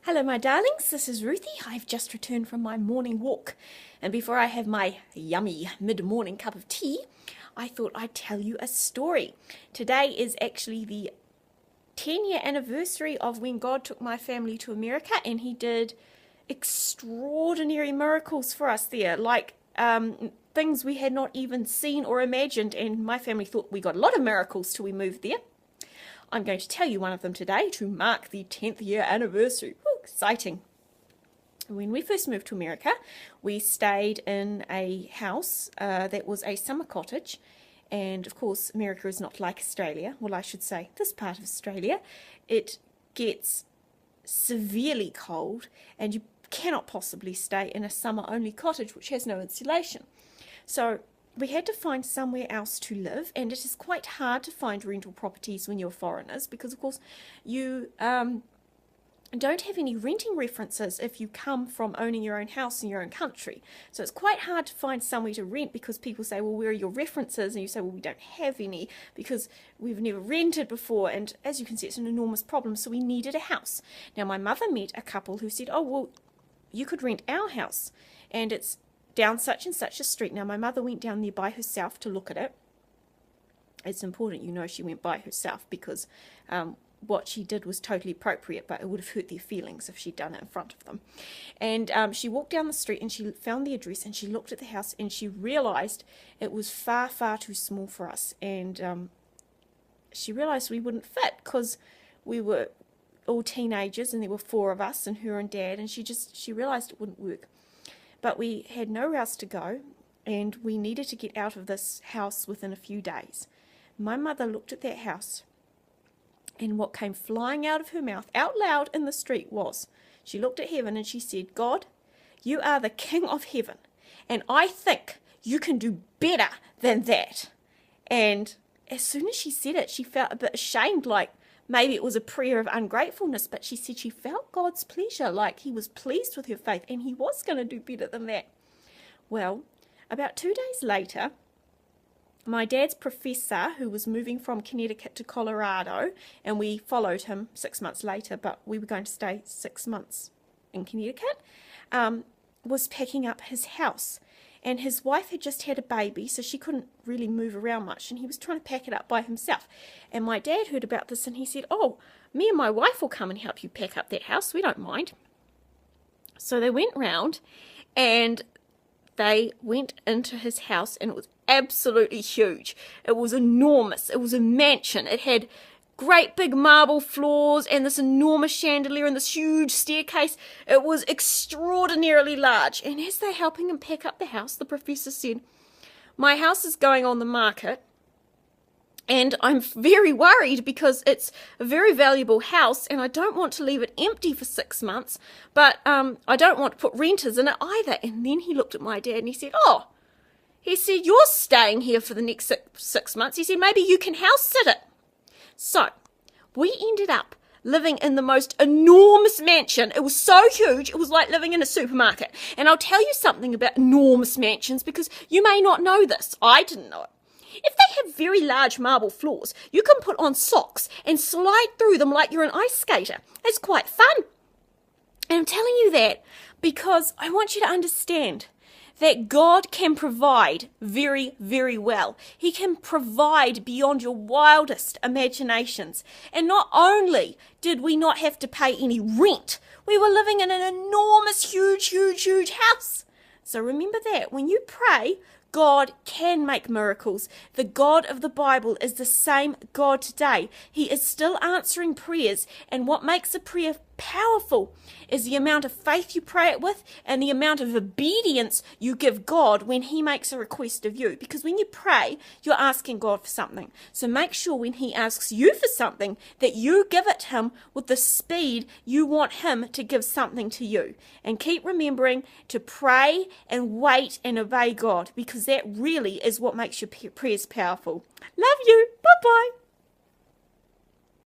Hello my darlings, this is Ruthie. I've just returned from my morning walk, and before I have my yummy mid-morning cup of tea, I thought I'd tell you a story. Today is actually the 10-year anniversary of when God took my family to America, and he did extraordinary miracles for us there, like things we had not even seen or imagined, and my family thought we got a lot of miracles till we moved there. I'm going to tell you one of them today to mark the 10th year anniversary. Woo, exciting. When we first moved to America, we stayed in a house that was a summer cottage. And of course, America is not like Australia. Well, I should say this part of Australia. It gets severely cold, and you cannot possibly stay in a summer-only cottage which has no insulation. So we had to find somewhere else to live, and it is quite hard to find rental properties when you're foreigners because, of course, you don't have any renting references if you come from owning your own house in your own country. So it's quite hard to find somewhere to rent because people say, well, where are your references? And you say, well, we don't have any because we've never rented before. And as you can see, it's an enormous problem. So we needed a house. Now, my mother met a couple who said, oh, well, you could rent our house, and it's down such and such a street. Now, my mother went down there by herself to look at it. It's important, you know, she went by herself because what she did was totally appropriate, but it would have hurt their feelings if she'd done it in front of them. And she walked down the street and she found the address, and she looked at the house and she realized it was far, far too small for us. And she realized we wouldn't fit because we were all teenagers and there were 4 of us and her and Dad, and she realized it wouldn't work. But we had nowhere else to go, and we needed to get out of this house within a few days. My mother looked at that house, and what came flying out of her mouth out loud in the street was, she looked at heaven and she said, God, you are the King of heaven, and I think you can do better than that. And as soon as she said it, she felt a bit ashamed, like maybe it was a prayer of ungratefulness, but she said she felt God's pleasure, like he was pleased with her faith and he was going to do better than that. Well, about 2 days later, my dad's professor, who was moving from Connecticut to Colorado, and we followed him 6 months later, but we were going to stay 6 months in Connecticut, was packing up his house. And his wife had just had a baby, so she couldn't really move around much, and he was trying to pack it up by himself. And my dad heard about this, and he said, oh, me and my wife will come and help you pack up that house. We don't mind. So they went round, and they went into his house, and it was absolutely huge. It was enormous. It was a mansion. It had great big marble floors and this enormous chandelier and this huge staircase. It was extraordinarily large. And as they're helping him pack up the house, the professor said, my house is going on the market, and I'm very worried because it's a very valuable house and I don't want to leave it empty for 6 months, but I don't want to put renters in it either. And then he looked at my dad and he said, oh, he said, you're staying here for the next 6 months. He said, maybe you can house sit it. So we ended up living in the most enormous mansion. It was so huge, it was like living in a supermarket. And I'll tell you something about enormous mansions because you may not know this. I didn't know it. If they have very large marble floors, you can put on socks and slide through them like you're an ice skater. It's quite fun. And I'm telling you that because I want you to understand that God can provide very, very well. He can provide beyond your wildest imaginations. And not only did we not have to pay any rent, we were living in an enormous, huge, huge, huge house. So remember that when you pray, God can make miracles. The God of the Bible is the same God today. He is still answering prayers, and what makes a prayer powerful is the amount of faith you pray it with and the amount of obedience you give God when he makes a request of you. Because when you pray, you're asking God for something. So make sure when he asks you for something that you give it to him with the speed you want him to give something to you. And keep remembering to pray and wait and obey God, because that really is what makes your prayers powerful. Love you. Bye-bye.